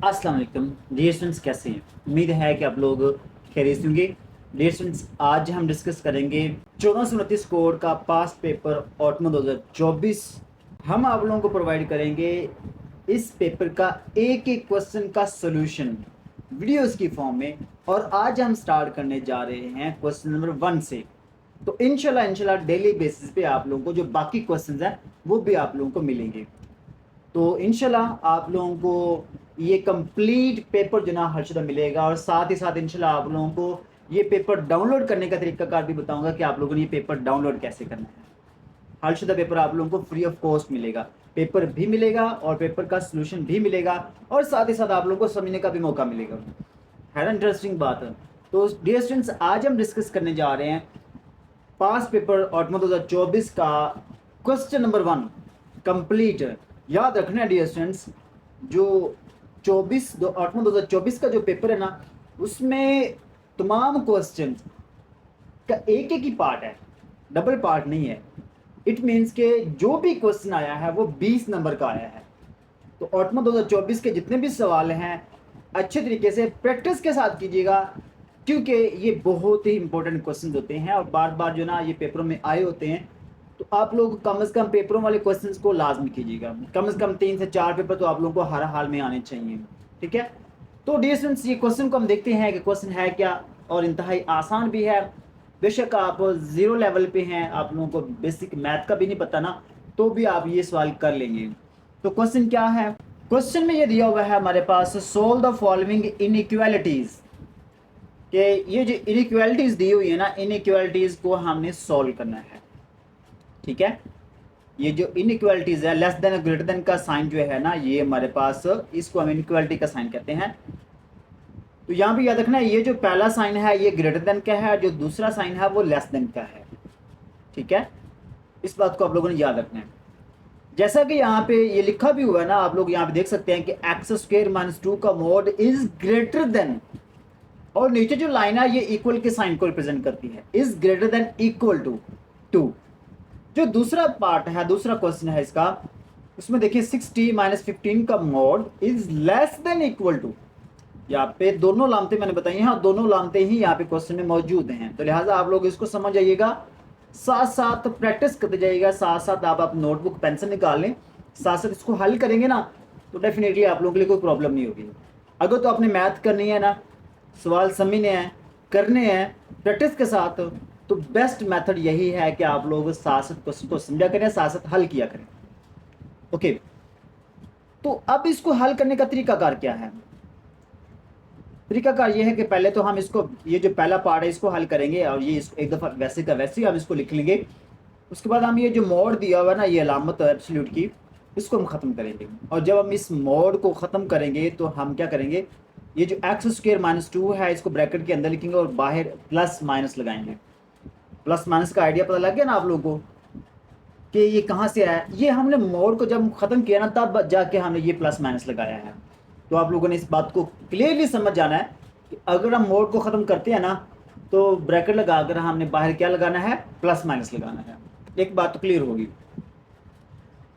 अस्सलाम वालेकुम dear students, कैसे हैं? उम्मीद है कि आप लोग खैरियत से होंगे। डियर स्टूडेंट्स, आज हम डिस्कस करेंगे 1429 कोड का पास्ट पेपर ऑटमो 2024। हम आप लोगों को प्रोवाइड करेंगे इस पेपर का एक एक क्वेश्चन का सोल्यूशन वीडियोस की फॉर्म में। और आज हम स्टार्ट करने जा रहे हैं क्वेश्चन नंबर 1 से। तो इंशाल्लाह डेली बेसिस पे आप लोगों को जो बाकी क्वेश्चंस हैं वो भी आप लोगों को मिलेंगे। तो इंशाल्लाह आप लोगों को ये कंप्लीट पेपर जो ना हर मिलेगा। और साथ ही साथ इंशाल्लाह आप लोगों को ये पेपर डाउनलोड करने का तरीकाकार भी बताऊंगा कि आप लोगों ने ये पेपर डाउनलोड कैसे करना है। हर पेपर आप लोगों को फ्री ऑफ कॉस्ट मिलेगा, पेपर भी मिलेगा और पेपर का सोल्यूशन भी मिलेगा और साथ ही साथ आप लोगों को समझने का भी मौका मिलेगा। है ना इंटरेस्टिंग बात है। तो डियर स्टूडेंट्स, आज हम डिस्कस करने जा रहे हैं पास पेपर ऑटमो 2024 का क्वेश्चन नंबर 1 कंप्लीट। याद रखना है डियर स्टूडेंट्स, जो 2024 का जो पेपर है ना, उसमें तमाम क्वेश्चन का एक एक ही पार्ट है, डबल पार्ट नहीं है। इट मीन्स के जो भी क्वेश्चन आया है वो 20 नंबर का आया है। तो ऑटमो 2024 के जितने भी सवाल हैं अच्छे तरीके से प्रैक्टिस के साथ कीजिएगा, क्योंकि ये बहुत ही इंपॉर्टेंट क्वेश्चन होते हैं और बार बार जो ना ये पेपरों में आए होते हैं। तो आप लोग कम से कम पेपरों वाले क्वेश्चंस को लाजमी कीजिएगा। कम से कम 3 से 4 पेपर तो आप लोगों को हर हाल में आने चाहिए। ठीक है, तो डियर स्टूडेंट्स, ये क्वेश्चन को हम देखते हैं कि क्वेश्चन है क्या। और इंतहाई आसान भी है। बेशक आप 0 लेवल पे हैं, आप लोगों को बेसिक मैथ का भी नहीं पता ना, तो भी आप ये सवाल कर लेंगे। तो क्वेश्चन क्या है? क्वेश्चन में ये दिया हुआ है हमारे पास, सोल्व द फॉलोइंग इनइक्वालिटीज। कि ये जो इनइक्वालिटीज दी हुई है ना, इनइक्वालिटीज को हमने सॉल्व करना है। ठीक है, ये जो इनइक्वालिटीज है, लेस देन ग्रेटर देन का साइन जो है ना, ये हमारे पास, इसको हम इनइक्वालिटी का साइन कहते हैं। तो यहाँ भी याद रखना है, ये जो पहला साइन है ये ग्रेटर देन का है, जो दूसरा साइन है वो लेस देन का है। ठीक है, इस बात को आप लोगों ने याद रखना है। जैसा कि यहाँ पे ये लिखा भी हुआ है ना, आप लोग यहाँ पे देख सकते हैं कि एक्स स्क्वायर माइनस 2 का मोड इज ग्रेटर देन, और नीचे जो लाइन है ये इक्वल के साइन को रिप्रेजेंट करती है, is greater than equal to 2। जो दूसरा पार्ट है, दूसरा क्वेश्चन है इसका, उसमें देखिए 6t माइनस 15 का mod is less than equal to. यहाँ पे दोनों लामते मैंने बताई हैं, दोनों लामते ही यहाँ पे क्वेश्चन में मौजूद हैं। तो लिहाजा आप लोग इसको समझ जाइएगा, साथ साथ प्रैक्टिस करते जाइएगा, साथ साथ आप नोटबुक पेंसिल निकाल लें, साथ साथ इसको हल करेंगे ना, तो डेफिनेटली आप लोगों के लिए कोई प्रॉब्लम नहीं होगी। अगर तो आपने मैथ करनी है ना, सवाल समझने हैं, करने हैं प्रैक्टिस के साथ, तो बेस्ट मेथड यही है कि आप लोग साथ साथ क्वेश्चन को समझा करें, साथ साथ हल किया करें। ओके, तो अब इसको हल करने का तरीकाकार क्या है? तरीकाकार ये है कि पहले तो हम इसको, ये जो पहला पार्ट है इसको हल करेंगे और ये इसको एक दफ़ा वैसे का वैसे ही हम इसको लिख लेंगे। उसके बाद हम ये जो मोड दिया हुआ है ना, ये अलामत है एब्सोल्यूट की, इसको हम ख़त्म करेंगे। और जब हम इस मोड को ख़त्म करेंगे तो हम क्या करेंगे, ये जो एक्स स्क्वायर माइनस 2 है इसको ब्रैकेट के अंदर लिखेंगे और बाहर प्लस माइनस लगाएंगे। प्लस माइनस का आइडिया पता लग गया ना आप लोगों को कि ये कहाँ से आया? ये हमने मोड को जब ख़त्म किया ना, तब जाके हमने ये प्लस माइनस लगाया है। तो आप लोगों ने इस बात को क्लियरली समझ जाना है कि अगर हम मोड को ख़त्म करते हैं ना, तो ब्रैकेट लगा कर हमने बाहर क्या लगाना है? प्लस माइनस लगाना है। एक बात तो क्लियर होगी।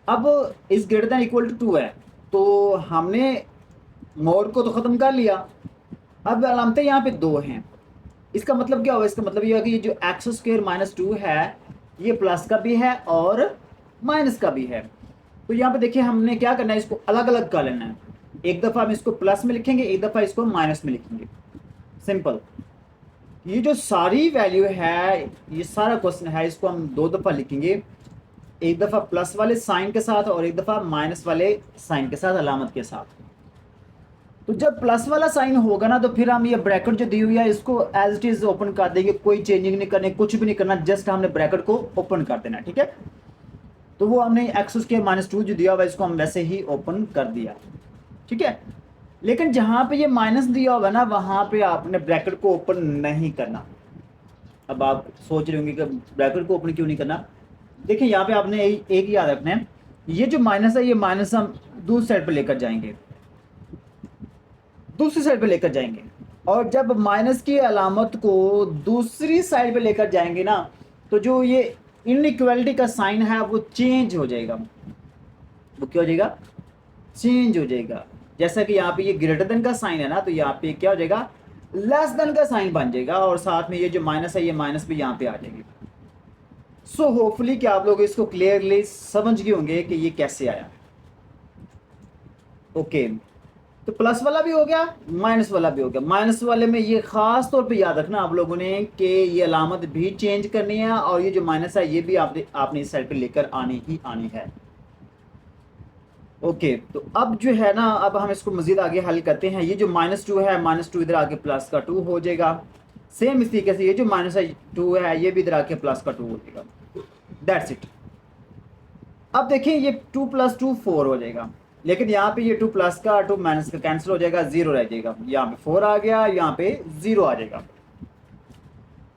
अब इस ग्रेटर देन इक्वल टू 2 है, तो हमने मोड को तो ख़त्म कर लिया। अब अलामतें यहाँ पे 2 हैं। इसका मतलब क्या होगा? इसका मतलब ये है कि ये जो एक्स स्क्वायर माइनस 2 है ये प्लस का भी है और माइनस का भी है। तो यहाँ पे देखिए हमने क्या करना है, इसको अलग अलग कर लेना है। एक दफ़ा हम इसको प्लस में लिखेंगे, एक दफ़ा इसको माइनस में लिखेंगे। सिंपल। ये जो सारी वैल्यू है, ये सारा क्वेश्चन है, इसको हम 2 दफ़ा लिखेंगे, एक दफ़ा प्लस वाले साइन के साथ और एक दफ़ा माइनस वाले साइन के साथ, अलामत के साथ। तो जब प्लस वाला साइन होगा ना, तो फिर हम ये ब्रैकेट जो दी हुई है इसको एज इट इज ओपन कर देंगे, कोई चेंजिंग नहीं करनी, कुछ भी नहीं करना, जस्ट हमने ब्रैकेट को ओपन कर देना। ठीक है, तो वो हमने एक्स स्क्वायर माइनस 2 जो दिया हुआ है इसको हम वैसे ही ओपन कर दिया। ठीक है, लेकिन जहां पे ये माइनस दिया हुआ है ना, वहां पे आपने ब्रैकेट को ओपन नहीं करना। अब आप सोच रहे होंगे कि ब्रैकेट को ओपन क्यों नहीं करना? देखिए यहाँ पे आपने एक याद रखना है, ये जो माइनस है ये माइनस हम दूसरी साइड पर लेकर जाएंगे, दूसरी साइड पे लेकर जाएंगे। और जब माइनस की अलामत को दूसरी साइड पे लेकर जाएंगे ना, तो जो ये इनइक्वालिटी का साइन है वो चेंज हो जाएगा। वो क्या हो जाएगा? चेंज हो जाएगा। जैसा कि यहाँ पे ये ग्रेटर देन का साइन है ना, तो यहाँ पे क्या हो जाएगा, लेस देन का साइन बन जाएगा, और साथ में ये जो माइनस है ये माइनस भी यहाँ पे आ जाएगी। सो होपफुली कि आप लोग इसको क्लियरली समझ गए होंगे कि ये कैसे आया। ओके, तो प्लस वाला भी हो गया, माइनस वाला भी हो गया। माइनस वाले में ये खास तौर पे याद रखना आप लोगों ने कि ये अलामत भी चेंज करनी है, और ये जो माइनस है ये भी आपने इस साइड पे लेकर आनी ही आनी है। ओके, तो अब जो है ना, अब हम इसको मजीद आगे हल करते हैं। ये जो -2 है, -2 इधर आके प्लस का 2 हो जाएगा। सेम इस तरीके से ये जो -2 है ये भी इधर आके प्लस का 2 हो जाएगा। That's it. अब देखिए ये 2 + 2 4 हो जाएगा, लेकिन यहाँ पे ये 2 प्लस का 2 माइनस का कैंसिल हो जाएगा, 0 रह जाएगा। यहाँ पे 4 आ गया, यहाँ पे 0 आ जाएगा।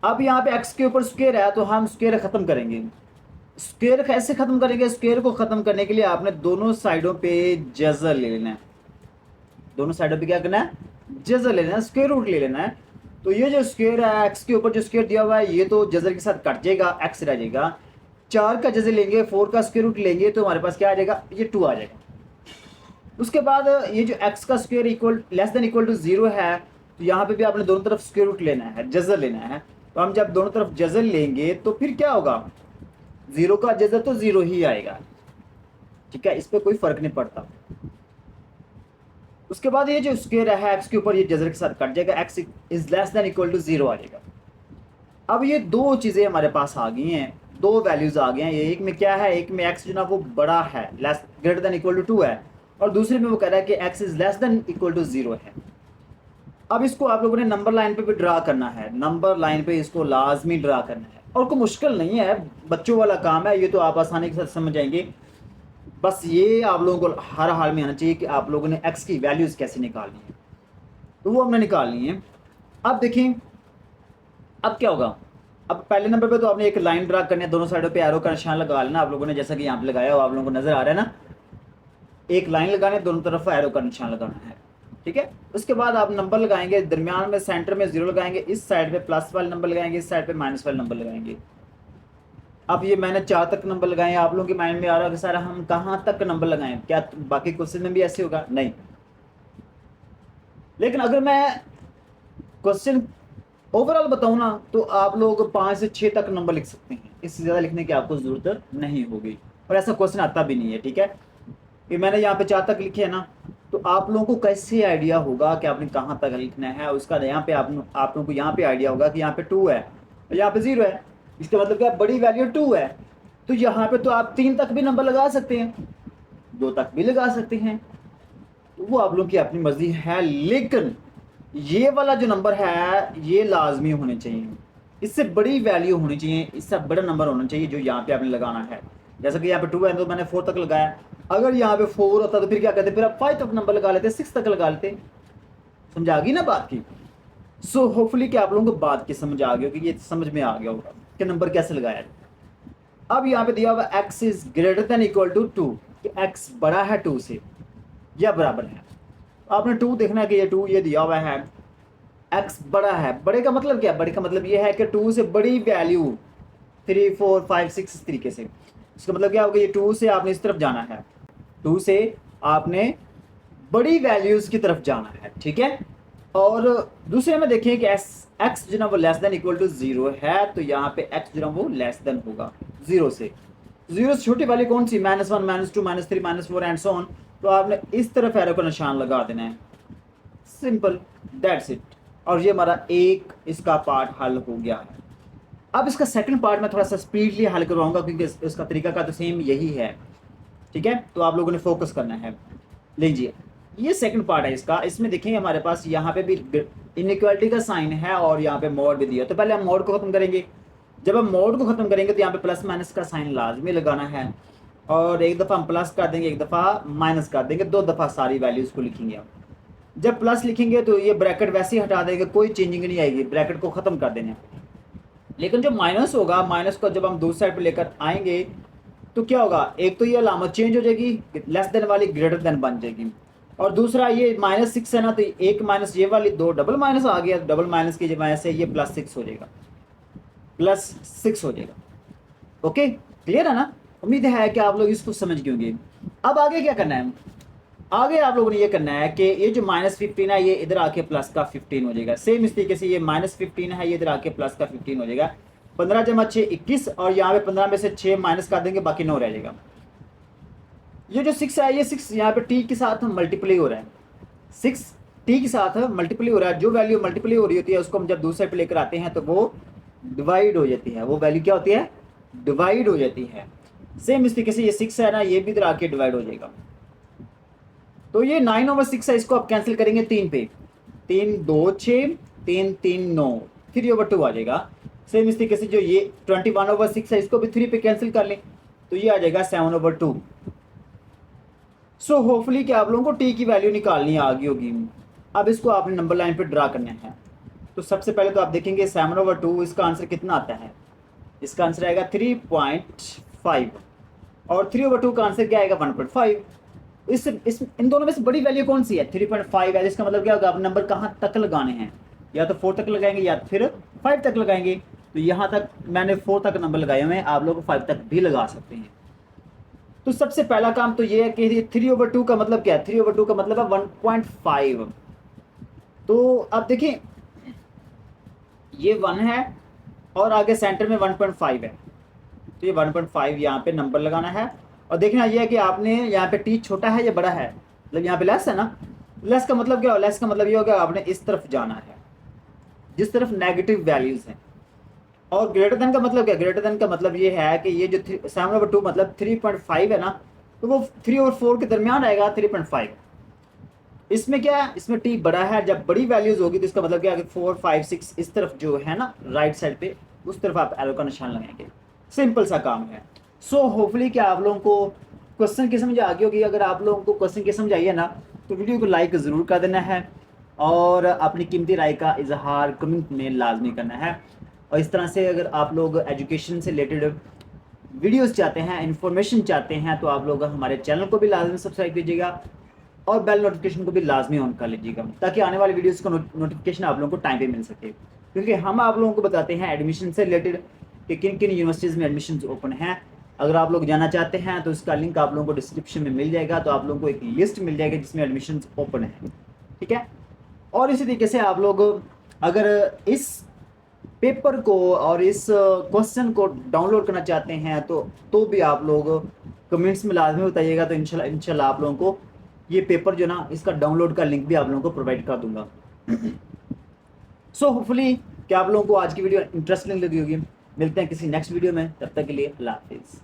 अब यहाँ पे x के ऊपर स्क्वायर है, तो हम स्क्वायर खत्म करेंगे। स्क्वायर कैसे खत्म करेंगे? स्क्वायर को खत्म करने के लिए आपने दोनों साइडों पे जज़र ले लेना है। दोनों साइडों पे क्या करना है? जज़र ले लेना है, स्क्वायर रूट ले लेना है। तो ये जो स्क्वायर है, x के ऊपर जो स्क्वायर दिया हुआ है ये तो जज़र के साथ कट जाएगा, x रह जाएगा। 4 का जज़र लेंगे, 4 का स्क्वायर रूट लेंगे, तो हमारे पास क्या आ जाएगा? ये 2 आ जाएगा। उसके बाद ये जो x का square equal less than equal to 0 है, तो यहाँ पे भी आपने दोनों तरफ स्क्वायर रूट लेना है, जज़र लेना है। तो हम जब दोनों तरफ जज़र लेंगे तो फिर क्या होगा? 0 का जज़र तो 0 ही आएगा, ठीक है, इस पर कोई फर्क नहीं पड़ता। उसके बाद ये जो स्क्वायर है x के ऊपर ये जज़र के साथ कट जाएगा, x is less than equal to 0 आ जाएगा। अब ये दो चीज़ें हमारे पास आ गई हैं, दो वैल्यूज आ गए हैं। ये एक में क्या है, एक में x जो ना वो बड़ा है, less greater than equal to 2 है, और दूसरे में वो कह रहा है कि x is less than equal to 0 है। अब इसको आप लोगों ने नंबर लाइन पे भी ड्रा करना है, नंबर लाइन पे इसको लाजमी ड्रा करना है, और कोई मुश्किल नहीं है, बच्चों वाला काम है, ये तो आप आसानी के साथ समझ जाएंगे। बस ये आप लोगों को हर हाल में आना चाहिए कि आप लोगों ने x की वैल्यूज़ कैसे निकालनी है, तो वो हमने निकालनी है। अब देखें अब क्या होगा। अब पहले नंबर पे तो आपने एक लाइन ड्रा करनी है, दोनों साइडों पे एरो का निशान लगा लेना आप लोगों ने, जैसा कि यहाँ पे लगाया हो, आप लोगों को नजर आ रहा है ना। एक लाइन लगाने, दोनों तरफ एरो का निशान लगाना है, ठीक है। उसके बाद आप नंबर लगाएंगे, दरमियान में सेंटर में 0 लगाएंगे, इस साइड पे प्लस वाले नंबर लगाएंगे, इस साइड पे माइनस वाले नंबर लगाएंगे। अब ये मैंने 4 तक नंबर लगाए, आप लोगों के माइंड में आ रहा है कि सर हम कहाँ तक नंबर लगाएं, क्या बाकी क्वेश्चन में भी ऐसे होगा? नहीं, लेकिन अगर मैं क्वेश्चन ओवरऑल बताऊं ना, तो आप लोग 5 से 6 तक नंबर लिख सकते हैं, इससे ज़्यादा लिखने की आपको ज़रूरत नहीं होगी, और ऐसा क्वेश्चन आता भी नहीं है, ठीक है। कि मैंने यहाँ पे 4 तक लिखे है ना, तो आप लोगों को कैसे आइडिया होगा कि आपने कहाँ तक लिखना है? उसका यहाँ पे आप लोगों को यहाँ पे आइडिया होगा कि यहाँ पे 2 है और यहाँ पे 0 है, इसका मतलब क्या, बड़ी वैल्यू 2 है, तो यहाँ पे तो आप 3 तक भी नंबर लगा सकते हैं, 2 तक भी लगा सकते हैं, तो वो आप लोगों की अपनी मर्जी है। लेकिन ये वाला जो नंबर है ये लाजमी होने चाहिए, इससे बड़ी वैल्यू होनी चाहिए, इससे बड़ा नंबर होना चाहिए जो यहाँ पे आपने लगाना है। जैसा कि यहाँ पे 2 है तो मैंने 4 तक लगाया, अगर यहाँ पे 4 होता तो फिर क्या कहते, फिर आप 5 तक नंबर लगा लेते, 6 तक लगा लेते। समझ आ गई ना बात की? सो होपफुली कि आप लोगों को बात की समझ आ गई होगी, ये समझ में आ गया होगा कि नंबर कैसे लगाया। अब यहाँ पे दिया हुआ x is greater than equal to 2, कि x बड़ा है 2 से या बराबर है। आपने 2 देखना है कि ये 2 ये दिया हुआ है, x बड़ा है, बड़े का मतलब क्या है? बड़े का मतलब ये है कि 2 से बड़ी वैल्यू 3 4 5 6 इस तरीके से। इसका मतलब क्या होगा, ये 2 से आपने इस तरफ जाना है, 2 से आपने बड़ी वैल्यूज की तरफ जाना है, ठीक है। और दूसरे में देखिए कि x जो ना वो लेस देन इक्वल टू 0 है, तो यहाँ पे x जो ना वो लेस देन होगा 0 से। 0 से छोटी वाली कौन सी? -1 -2 -3 -4 एंड सो ऑन। तो आपने इस तरफ एरो का निशान लगा देना है, सिंपल, दैट्स इट। और ये हमारा एक इसका पार्ट हल हो गया है। अब इसका सेकंड पार्ट मैं थोड़ा सा स्पीडली हल करवाऊंगा, क्योंकि इसका तरीका का तो सेम यही है, ठीक है। तो आप लोगों ने फोकस करना है। लीजिए ये सेकंड पार्ट है इसका, इसमें देखेंगे हमारे पास यहाँ पे भी इनइक्वालिटी का साइन है और यहाँ पे मोड भी दिया। तो पहले हम मोड को खत्म करेंगे। जब हम मोड को खत्म करेंगे तो यहाँ पे प्लस माइनस का साइन लाजमी लगाना है, और एक दफ़ा हम प्लस कर देंगे, एक दफ़ा माइनस कर देंगे, 2 दफ़ा सारी वैल्यूज़ को लिखेंगे। हम जब प्लस लिखेंगे तो ये ब्रैकेट वैसे ही हटा देंगे, कोई चेंजिंग नहीं आएगी, ब्रैकेट को ख़त्म कर देंगे। लेकिन जो माइनस होगा, माइनस को जब हम दूसरी साइड पर लेकर आएंगे तो क्या होगा, एक तो ये अलामत चेंज हो जाएगी, लेस देन वाली ग्रेटर देन बन जाएगी, और दूसरा ये -6 है ना, तो एक माइनस ये वाली 2 डबल माइनस आ गया, डबल माइनस की वजह से ये +6 हो जाएगा, +6 हो जाएगा। ओके, क्लियर है ना? उम्मीद है कि आप लोग इसको समझ गए होंगे। अब आगे क्या करना है, आगे आप लोगों ने ये करना है कि ये जो -15 है ये इधर आके प्लस का 15 हो जाएगा। सेम इस तरीके से ये -15 है, ये इधर आके प्लस का 15 हो जाएगा। 15 जमा 6 21, और यहाँ पे 15 में से 6 माइनस कर देंगे, बाकी 9 रह जाएगा। ये जो 6 है, ये 6 यहाँ पे टी के साथ मल्टीप्लाई हो रहा है, 6 टी के साथ मल्टीप्लाई हो रहा है। जो वैल्यू मल्टीप्लाई हो रही होती है उसको हम जब दूसरे पे लेकर आते हैं तो वो डिवाइड हो जाती है। वो वैल्यू क्या होती है? डिवाइड हो जाती है। सेम इस तरीके से ये 6 है ना, ये भी इधर आके डिवाइड हो जाएगा। तो ये 9/6 है, इसको आप कैंसिल करेंगे 3 पे, 3 2 6, 3 3 9, 3/2 आ जाएगा। सेम इस तरीके से जो ये 21/6 है, इसको भी 3 पे कैंसिल कर लें तो ये आ जाएगा 7/2। सो होपफुली कि आप लोगों को टी की वैल्यू निकालनी आ गई होगी। अब इसको आपने नंबर लाइन पे ड्रा करना है। तो सबसे पहले तो आप देखेंगे 7/2, इसका आंसर कितना आता है? इसका आंसर आएगा 3.5, और 3/2 का आंसर क्या आएगा? 1.5। इन दोनों में से बड़ी वैल्यू कौन सी है? 3.5 है। इसका मतलब क्या होगा? आप नंबर कहाँ तक लगाने हैं? या तो 4 तक लगाएंगे या फिर 5 तक लगाएंगे। तो यहाँ तक मैंने 4 तक नंबर लगाए हुए हैं, आप लोग 5 तक भी लगा सकते हैं। तो सबसे पहला काम तो ये है कि 3/2 का मतलब क्या है? 3/2 का मतलब है 1.5। तो अब देखिए ये 1 है और आगे सेंटर में 1.5 है, तो ये 1.5 यहाँ पे नंबर लगाना है। और देखना ये है कि आपने यहाँ पे टी छोटा है या बड़ा है, मतलब यहाँ पे लेस है ना। लेस का मतलब क्या हो? लेस का मतलब ये होगा आपने इस तरफ जाना है जिस तरफ नेगेटिव वैल्यूज हैं। और ग्रेटर देन का मतलब क्या? ग्रेटर देन का मतलब ये है कि ये जो 7/2 मतलब 3.5 है ना, तो वो 3 और 4 के दरमियान आएगा 3.5। इसमें क्या है? इसमें टी बड़ा है। जब बड़ी वैल्यूज होगी तो इसका मतलब क्या है कि 4 5 6 इस तरफ जो है ना, राइट साइड पे, उस तरफ आप एरो का निशान लगाएंगे। सिंपल सा काम है। सो होपफुली कि आप लोगों को क्वेश्चन की समझ आ गई होगी। अगर आप लोगों को क्वेश्चन की समझ आई है ना, तो वीडियो को लाइक ज़रूर कर देना है और अपनी कीमती राय का इजहार कमेंट में लाजमी करना है। और इस तरह से अगर आप लोग एजुकेशन से रिलेटेड वीडियोस चाहते हैं, इन्फॉर्मेशन चाहते हैं, तो आप लोग हमारे चैनल को भी लाजमी सब्सक्राइब कीजिएगा और बेल नोटिफिकेशन को भी लाजमी ऑन कर लीजिएगा, ताकि आने वाली वीडियोस का नोटिफिकेशन आप लोगों को टाइम पे मिल सके। क्योंकि हम आप लोगों को बताते हैं एडमिशन से रिलेटेड कि किन किन यूनिवर्सिटीज़ में एडमिशन ओपन हैं। अगर आप लोग जाना चाहते हैं तो इसका लिंक आप लोगों को डिस्क्रिप्शन में मिल जाएगा। तो आप लोगों को एक लिस्ट मिल जाएगी जिसमें एडमिशन ओपन है, ठीक है। और इसी तरीके से आप लोग अगर इस पेपर को और इस क्वेश्चन को डाउनलोड करना चाहते हैं तो भी आप लोग कमेंट्स में लाजमी बताइएगा। तो इंशाल्लाह आप लोगों को ये पेपर जो ना, इसका डाउनलोड का लिंक भी आप लोगों को प्रोवाइड कर दूंगा। सो होपफुली कि आप लोगों को आज की वीडियो इंटरेस्टिंग लगी होगी। मिलते हैं किसी नेक्स्ट वीडियो में, तब तक के लिए अल्लाह हाफिज़।